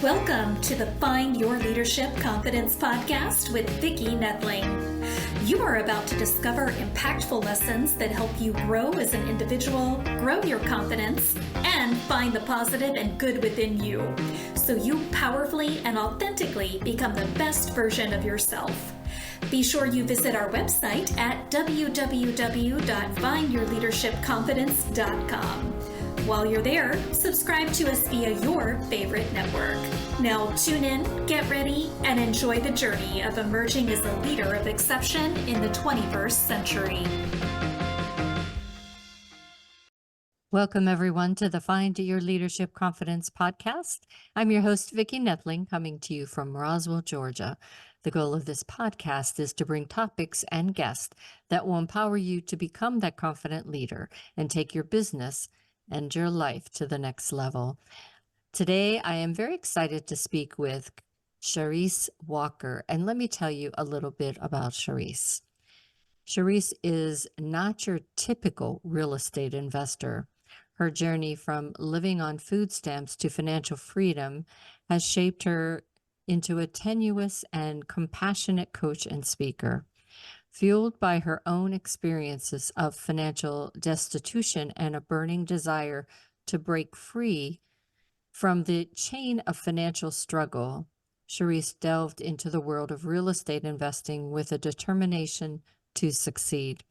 Welcome to the Find Your Leadership Confidence podcast with Vicki Noethling. You are about to discover impactful lessons that help you grow as an individual, grow your confidence, and find the positive and good within you, so you powerfully and authentically become the best version of yourself. Be sure you visit our website at www.findyourleadershipconfidence.com. While you're there, subscribe to us via your favorite network. Now tune in, get ready, and enjoy the journey of emerging as a leader of exception in the 21st century. Welcome, everyone, to the Find Your Leadership Confidence podcast. I'm your host, Vicki Noethling, coming to you from Roswell, Georgia. The goal of this podcast is to bring topics and guests that will empower you to become that confident leader and take your business and your life to the next level. Today, I am very excited to speak with Charisse Walker, and let me tell you a little bit about Charisse. Charisse is not your typical real estate investor. Her journey from living on food stamps to financial freedom has shaped her into a tenuous and compassionate coach and speaker. Fueled by her own experiences of financial destitution and a burning desire to break free from the chain of financial struggle, Charisse delved into the world of real estate investing with a determination to succeed.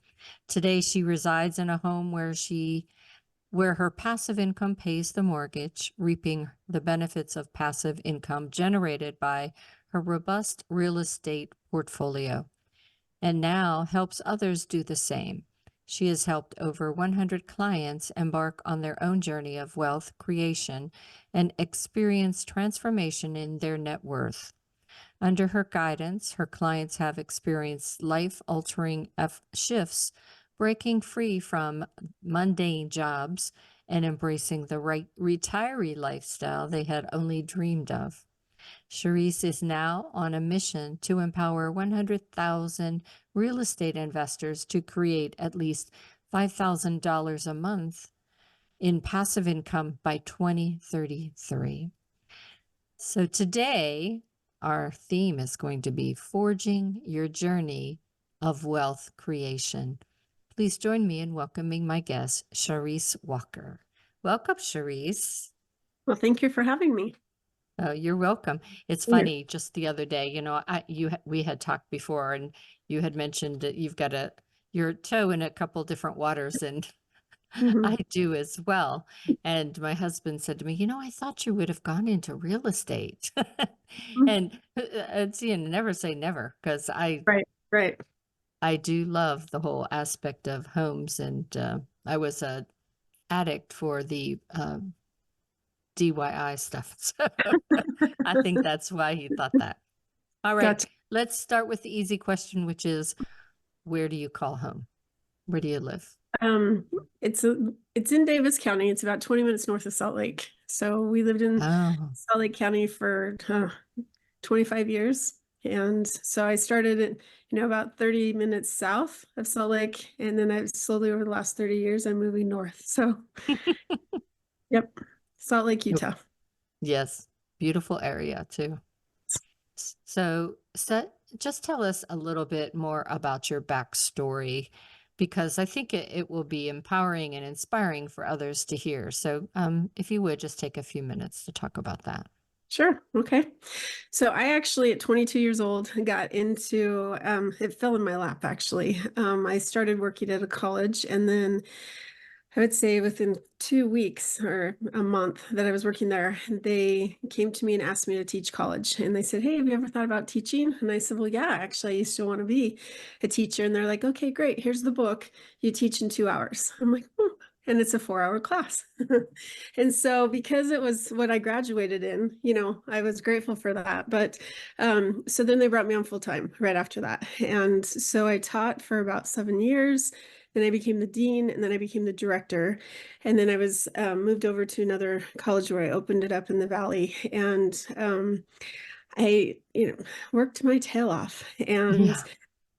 Today, she resides in a home where her passive income pays the mortgage, reaping the benefits of passive income generated by her robust real estate portfolio, and now helps others do the same. She has helped over 100 clients embark on their own journey of wealth creation and experience transformation in their net worth. Under her guidance, her clients have experienced life-altering shifts, breaking free from mundane jobs and embracing the retiree lifestyle they had only dreamed of. Charisse is now on a mission to empower 100,000 real estate investors to create at least $5,000 a month in passive income by 2033. So today, our theme is going to be forging your journey of wealth creation. Please join me in welcoming my guest, Charisse Walker. Welcome, Charisse. Well, thank you for having me. Oh, you're welcome. It's funny, just the other day, we had talked before, and you had mentioned that you've got your toe in a couple different waters, and I do as well. And my husband said to me, I thought you would have gone into real estate. And see, and never say never, because Right. I do love the whole aspect of homes, and I was an addict for the DIY stuff. So I think that's why he thought that. All right, Gotcha. Let's start with the easy question, which is, where do you call home? Where do you live? It's in Davis County. It's about 20 minutes north of Salt Lake. So we lived in Salt Lake County for 25 years. And so I started at, about 30 minutes south of Salt Lake. And then I've slowly over the last 30 years, I'm moving north. So, yep. Salt Lake, Utah. Yes. Beautiful area too. So just tell us a little bit more about your backstory, because I think it will be empowering and inspiring for others to hear. So if you would just take a few minutes to talk about that. Sure. Okay. So I actually, at 22 years old, got into, it fell in my lap, actually. I started working at a college, and then I would say within 2 weeks or a month that I was working there, they came to me and asked me to teach college. And they said, "Hey, have you ever thought about teaching?" And I said, "Well, yeah, actually, I used to want to be a teacher." And they're like, "Okay, great. Here's the book. You teach in 2 hours." I'm like, "Oh." And it's a 4-hour class. And so because it was what I graduated in, I was grateful for that. But so then they brought me on full time right after that. And so I taught for about 7 years. Then I became the dean, and then I became the director. And then I was moved over to another college where I opened it up in the Valley. And I, worked my tail off. And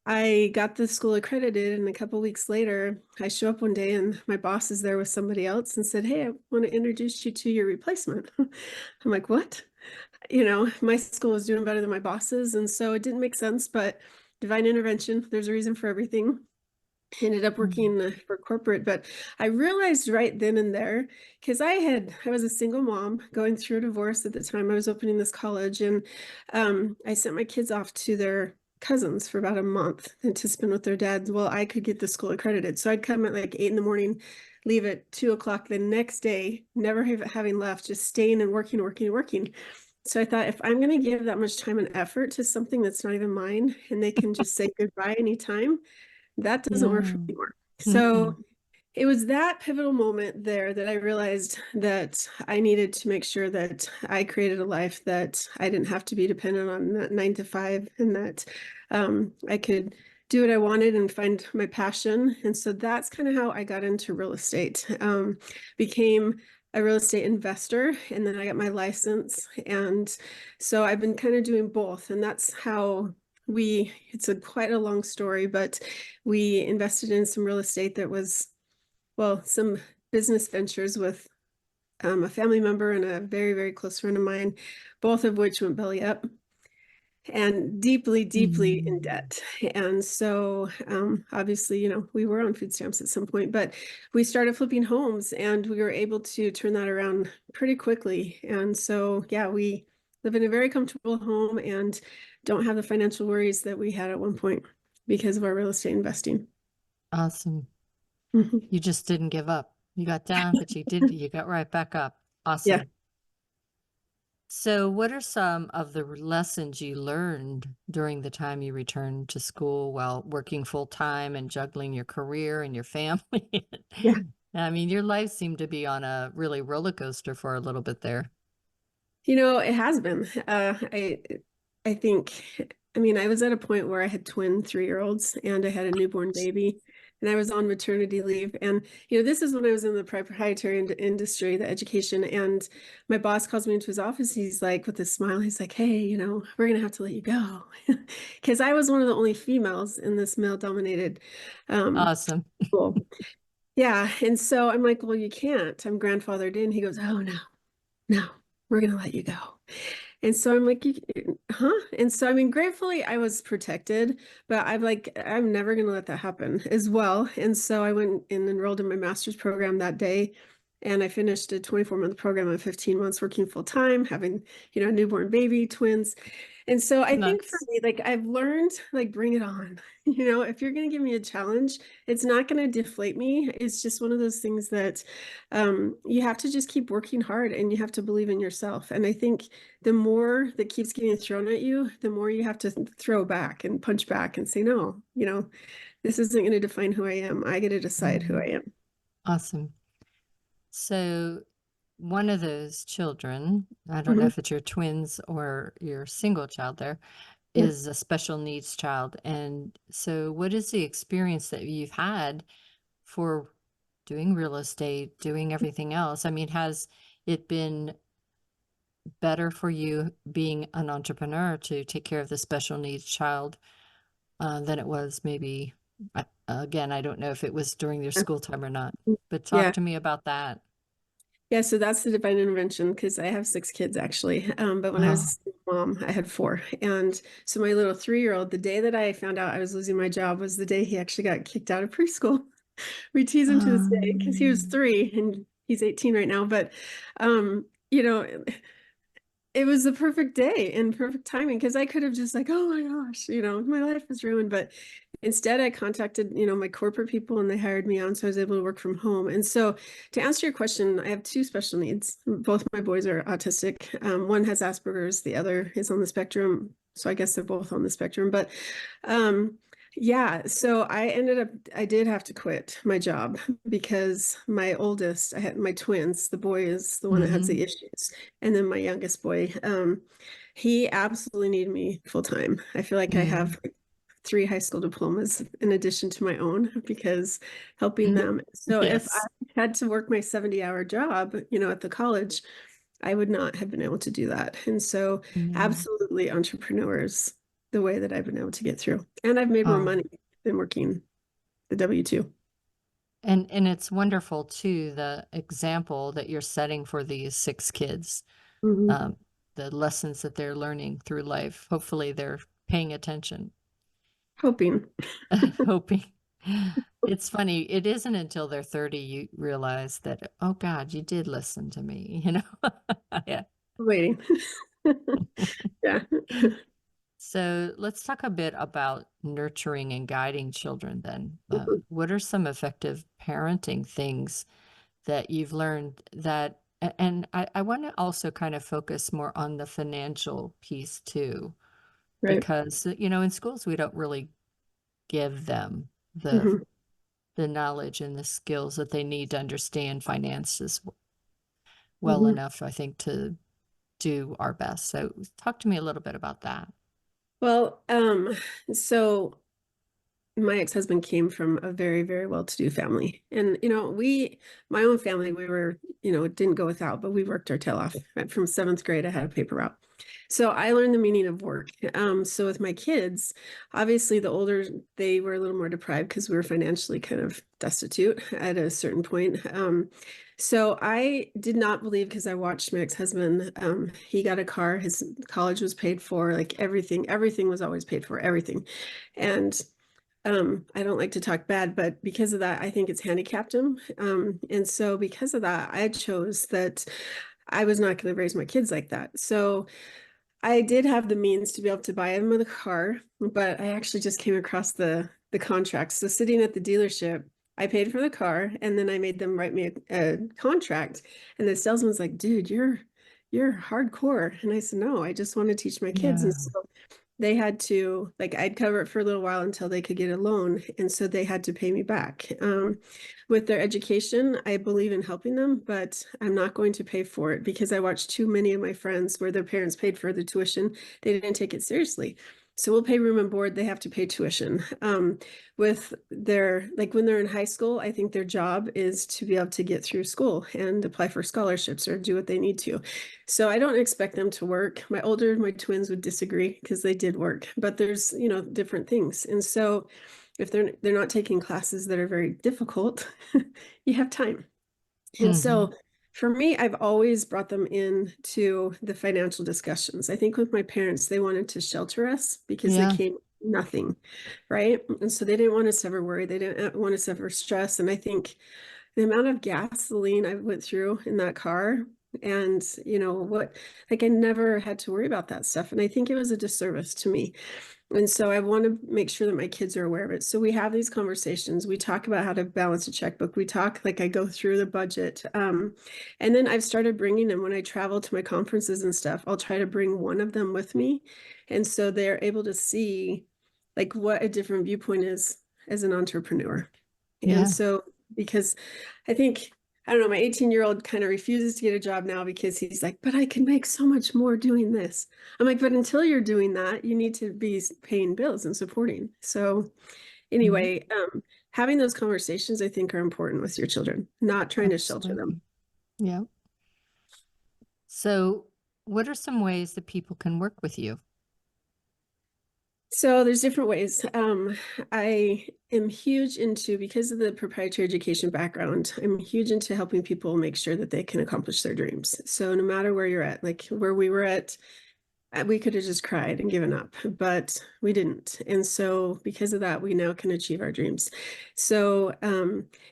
I got the school accredited, and a couple weeks later, I show up one day and my boss is there with somebody else and said, "Hey, I want to introduce you to your replacement." I'm like, "What?" My school was doing better than my bosses, and so it didn't make sense, but divine intervention, there's a reason for everything. Ended up working for corporate, but I realized right then and there, because I was a single mom going through a divorce at the time. I was opening this college, and I sent my kids off to their cousins for about a month and to spend with their dads. Well, I could get the school accredited, so I'd come at like 8 a.m, leave at 2 o'clock the next day, never having left, just staying and working, working, working. So I thought, if I'm going to give that much time and effort to something that's not even mine, and they can just say goodbye anytime, that doesn't work for me Yeah. anymore. So Mm-mm. it was that pivotal moment there that I realized that I needed to make sure that I created a life that I didn't have to be dependent on that 9 to 5, and that I could do what I wanted and find my passion. And so that's kind of how I got into real estate. Became a real estate investor, and then I got my license. And so I've been kind of doing both. And that's how it's quite a long story, but we invested in some real estate that was, well, some business ventures with a family member and a very, very close friend of mine, both of which went belly up and deeply, deeply in Mm. debt. And so obviously, we were on food stamps at some point, but we started flipping homes and we were able to turn that around pretty quickly. And so, yeah, we live in a very comfortable home and don't have the financial worries that we had at one point because of our real estate investing. Awesome. Mhm. You just didn't give up. You got down, but you got right back up. Yeah. Awesome. So, what are some of the lessons you learned during the time you returned to school while working full time and juggling your career and your family? Yeah. I mean, your life seemed to be on a really roller coaster for a little bit there. It has been. I think, I was at a point where I had twin 3-year-olds and I had a newborn baby, and I was on maternity leave. And, this is when I was in the proprietary industry, the education. And my boss calls me into his office. He's like, with a smile, he's like, "Hey, we're going to have to let you go." Because I was one of the only females in this male-dominated Awesome. school. Yeah. And so I'm like, "Well, you can't. I'm grandfathered in." He goes, "Oh, no, no, we're going to let you go." And so I'm like, "Huh?" And so, gratefully I was protected, but I'm never going to let that happen as well. And so I went and enrolled in my master's program that day. And I finished a 24-month program in 15 months working full time, having, a newborn baby, twins. And so I think for Nuts. me, I've learned, bring it on. If you're going to give me a challenge, it's not going to deflate me. It's just one of those things that you have to just keep working hard and you have to believe in yourself. And I think the more that keeps getting thrown at you, the more you have to throw back and punch back and say, "No, this isn't going to define who I am. I get to decide who I am." Awesome. So, one of those children, I don't know Mhm. if it's your twins or your single child there, Yeah. is a special needs child. And so, what is the experience that you've had for doing real estate, doing everything else? I mean, has it been better for you being an entrepreneur to take care of the special needs child than it was maybe? Again, I don't know if it was during their school time or not, but talk Yeah. to me about that. Yeah, so that's the divine intervention because I have 6 kids actually. But when I was a Oh, single mom, I had 4. And so my little 3-year-old, the day that I found out I was losing my job was the day he actually got kicked out of preschool. We tease him to this day because he was um, 3 and he's 18 right now. But, um, you know, it was the perfect day and perfect timing because I could have just "Oh my gosh, my life is ruined." But instead I contacted, my corporate people and they hired me on. So I was able to work from home. And so to answer your question, I have 2 special needs. Both my boys are autistic. One has Asperger's, the other is on the spectrum. So I guess they're both on the spectrum. But yeah, so I did have to quit my job because my oldest, I had my twins, the boy is the one that has the mhm. issues. And then my youngest boy, he absolutely needed me full time. I feel like I Mm. have 3 high school diplomas in addition to my own because helping them. So if I Yes. had to work my 70-hour job, at the college, I would not have been able to do that. And so Mm. absolutely entrepreneurs the way that I've been able to get through. And I've made more money than working the W-2. And it's wonderful too, the example that you're setting for these 6 kids, Mm-hmm. the lessons that they're learning through life. Hopefully they're paying attention, Hoping. hoping. It's funny. It isn't until they're 30 you realize that, oh God, you did listen to me, you know? Yeah. Waiting. Yeah. So let's talk a bit about nurturing and guiding children then. What are some effective parenting things that you've learned that, and I want to also kind of focus more on the financial piece too, Right. because, you know, in schools, we don't really give them Mm-hmm. the knowledge and the skills that they need to understand finances well Mm-hmm. enough, I think, to do our best. So talk to me a little bit about that. Well, so my ex-husband came from a very, very well-to-do family. And, my own family, we were, it didn't go without, but we worked our tail off. Right from 7th grade, I had a paper route. So I learned the meaning of work. So with my kids, obviously the older, they were a little more deprived because we were financially kind of destitute at a certain point. So I did not believe, because I watched my ex-husband, he got a car, his college was paid for, like everything was always paid for, everything. And I don't like to talk bad, but because of that, I think it's handicapped him. And so because of that, I chose that I was not going to raise my kids like that. So I did have the means to be able to buy him a car, but I actually just came across the contract. So sitting at the dealership, I paid for the car, and then I made them write me a contract. And the salesman's like, "Dude, you're hardcore." And I said, "No, I just want to teach my kids." And Yeah. so they had to, like, I'd cover it for a little while until they could get a loan, and so they had to pay me back. With their education, I believe in helping them, but I'm not going to pay for it, because I watched too many of my friends where their parents paid for the tuition. They didn't take it seriously. So we'll pay room and board, they have to pay tuition. With their, like, when they're in high school, I think their job is to be able to get through school and apply for scholarships or do what they need to. So I don't expect them to work. My twins would disagree, because they did work, but there's, different things. And so if they're not taking classes that are very difficult, you have time. And Hmm. so for me, I've always brought them into the financial discussions. I think with my parents, they wanted to shelter us because they Yeah. came nothing, right? And so they didn't want us to ever worry. They didn't want us to ever stress. And I think the amount of gasoline I went through in that car, and like, I never had to worry about that stuff. And I think it was a disservice to me. And so I want to make sure that my kids are aware of it. So we have these conversations. We talk about how to balance a checkbook. We talk, like, I go through the budget. And then I've started bringing them when I travel to my conferences and stuff. I'll try to bring one of them with me. And so they're able to see, like, what a different viewpoint is as an entrepreneur. And Yeah. so, because I think, I don't know, my 18-year-old kind of refuses to get a job now, because he's like, "But I can make so much more doing this." I'm like, "But until you're doing that, you need to be paying bills and supporting." So Mhm. anyway, having those conversations, I think, are important with your children, not trying to shelter them. Absolutely. Yeah. So what are some ways that people can work with you? So there's different ways. I am huge into, because of the proprietary education background, I'm huge into helping people make sure that they can accomplish their dreams. So no matter where you're at, like where we were at, we could have just cried and given up, but we didn't. And so because of that, we now can achieve our dreams. So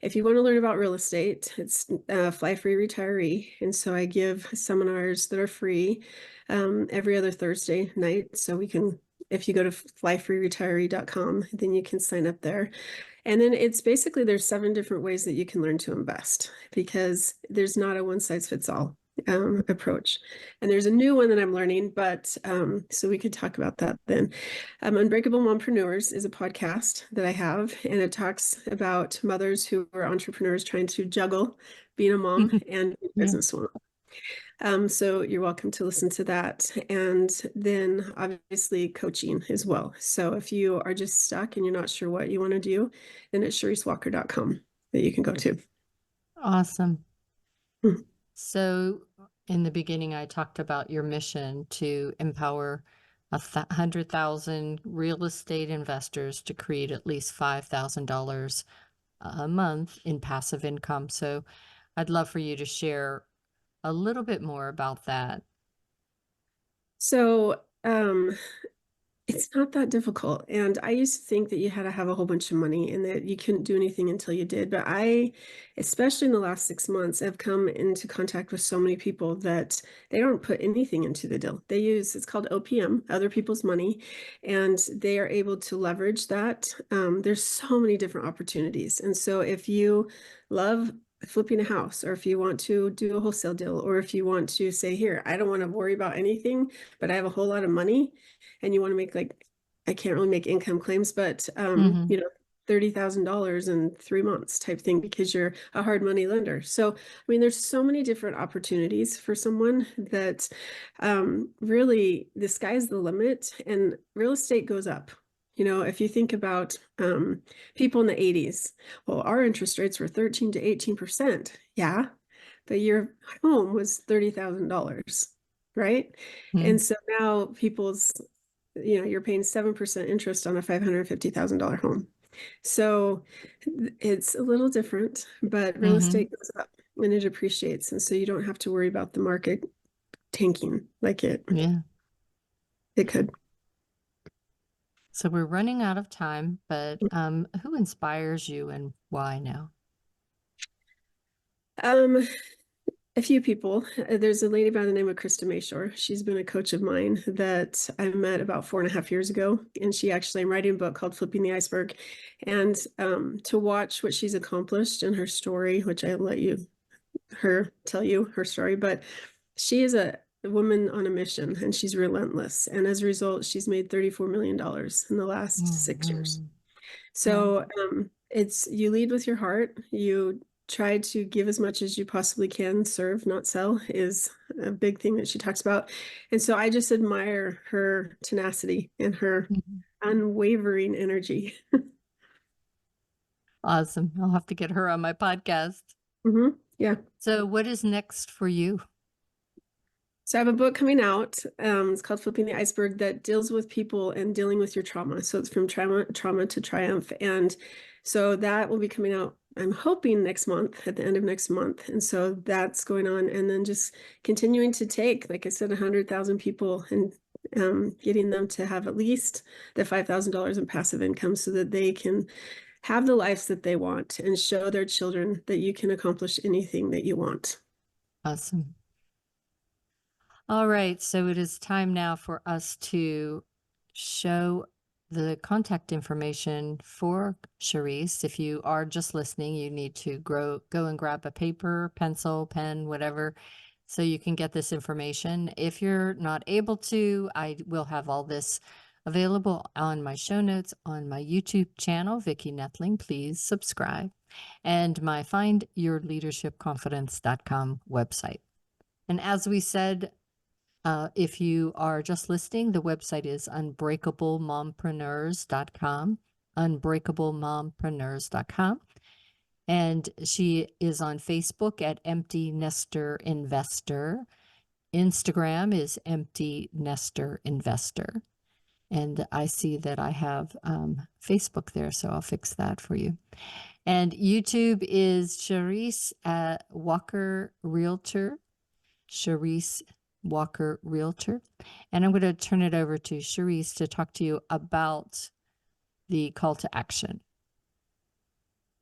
if you want to learn about real estate, it's Fly Free Retiree. And so I give seminars that are free every other Thursday night. So if you go to flyfreeretiree.com, then you can sign up there. And then it's basically, there's 7 different ways that you can learn to invest, because there's not a one size fits all approach. And there's a new one that I'm learning, but so we could talk about that then. Unbreakable Mompreneurs is a podcast that I have, and it talks about mothers who are entrepreneurs trying to juggle being a mom and a Yeah. businesswoman. So you're welcome to listen to that. And then obviously coaching as well. So if you are just stuck and you're not sure what you want to do, then it's CharisseWalker.com that you can go to. Awesome. Hmm. So in the beginning, I talked about your mission to empower 100,000 real estate investors to create at least $5,000 a month in passive income. So I'd love for you to share a little bit more about that. So, it's not that difficult. And I used to think that you had to have a whole bunch of money and that you couldn't do anything until you did. But I, especially in the last 6 months, have come into contact with so many people that they don't put anything into the deal. They use, it's called OPM, other people's money, and they are able to leverage that. There's so many different opportunities. And so if you love flipping a house, or if you want to do a wholesale deal, or if you want to say, here, I don't want to worry about anything, but I have a whole lot of money, and you want to make, like, I can't really make income claims, but you know, $30,000 in 3 months type thing, because you're a hard money lender. So, I mean, there's so many different opportunities for someone that really the sky's the limit, and real estate goes up. You know, if you think about people in the 80s, well, our interest rates were 13 to 18%. Yeah, but your home was $30,000, right? And so now people's, you know, you're paying 7% interest on a $550,000 home. So it's a little different, but real estate goes up and it appreciates. And so you don't have to worry about the market tanking like it could. So we're running out of time, but who inspires you and why now? A few people. There's a lady by the name of Krista Mayshore. She's been a coach of mine that I met about 4.5 years ago. And she actually, I'm writing a book called Flipping the Iceberg. And to watch what she's accomplished in her story, which I'll let her tell you her story, but she is a woman on a mission and she's relentless. And as a result, she's made $34 million in the last 6 years. So it's, you lead with your heart. You try to give as much as you possibly can. Serve, not sell, is a big thing that she talks about. And so I just admire her tenacity and her unwavering energy. Awesome. I'll have to get her on my podcast. Yeah. So what is next for you? So I have a book coming out. It's called Flipping the Iceberg, that deals with people and dealing with your trauma. So it's from trauma to triumph. And so that will be coming out, I'm hoping, next month, at the end of next month. And so that's going on. And then just continuing to take, like I said, 100,000 people and getting them to have at least the $5,000 in passive income so that they can have the lives that they want and show their children that you can accomplish anything that you want. Awesome. All right, so it is time now for us to show the contact information for Charisse. If you are just listening, you need to go and grab a paper, pencil, pen, whatever, so you can get this information. If you're not able to, I will have all this available on my show notes on my YouTube channel, Vicki Noethling. Please subscribe. And my findyourleadershipconfidence.com website. And as we said, if you are just listening, the website is unbreakablemompreneurs.com, unbreakablemompreneurs.com. And she is on Facebook at Empty Nester Investor. Instagram is Empty Nester Investor. And I see that I have Facebook there, so I'll fix that for you. And YouTube is Charisse Walker Realtor, Charisse Walker Realtor. And I'm going to turn it over to Charisse to talk to you about the call to action.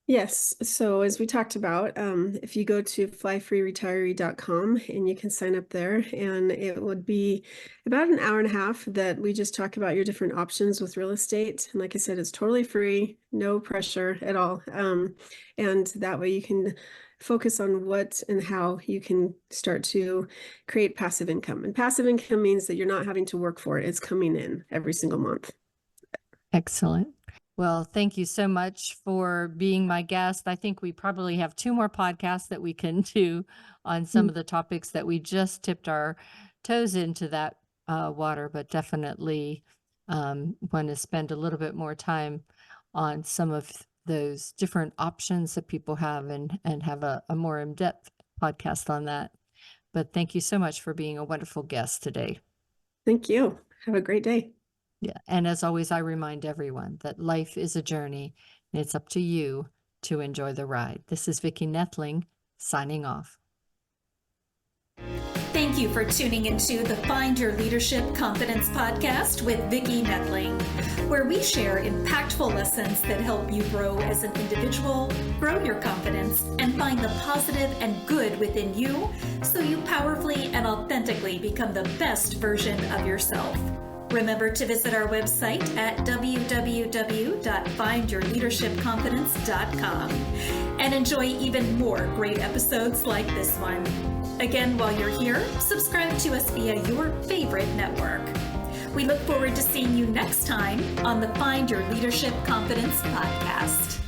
Yes. So as we talked about, if you go to flyfreeretiree.com and you can sign up there, and it would be about an hour and a half that we just talk about your different options with real estate. And like I said, it's totally free, no pressure at all. And that way you can focus on what and how you can start to create passive income. And passive income means that you're not having to work for it. It's coming in every single month. Excellent. Well, thank you so much for being my guest. I think we probably have 2 more podcasts that we can do on some of the topics that we just tipped our toes into that water, but definitely want to spend a little bit more time on some of those different options that people have and have a more in-depth podcast on that. But thank you so much for being a wonderful guest today. Thank you. Have a great day. Yeah. And as always, I remind everyone that life is a journey and it's up to you to enjoy the ride. This is Vicki Noethling signing off. Thank you for tuning into the Find Your Leadership Confidence podcast with Vicki Noethling, where we share impactful lessons that help you grow as an individual, grow your confidence, and find the positive and good within you so you powerfully and authentically become the best version of yourself. Remember to visit our website at www.findyourleadershipconfidence.com and enjoy even more great episodes like this one. Again, while you're here, subscribe to us via your favorite network. We look forward to seeing you next time on the Find Your Leadership Confidence podcast.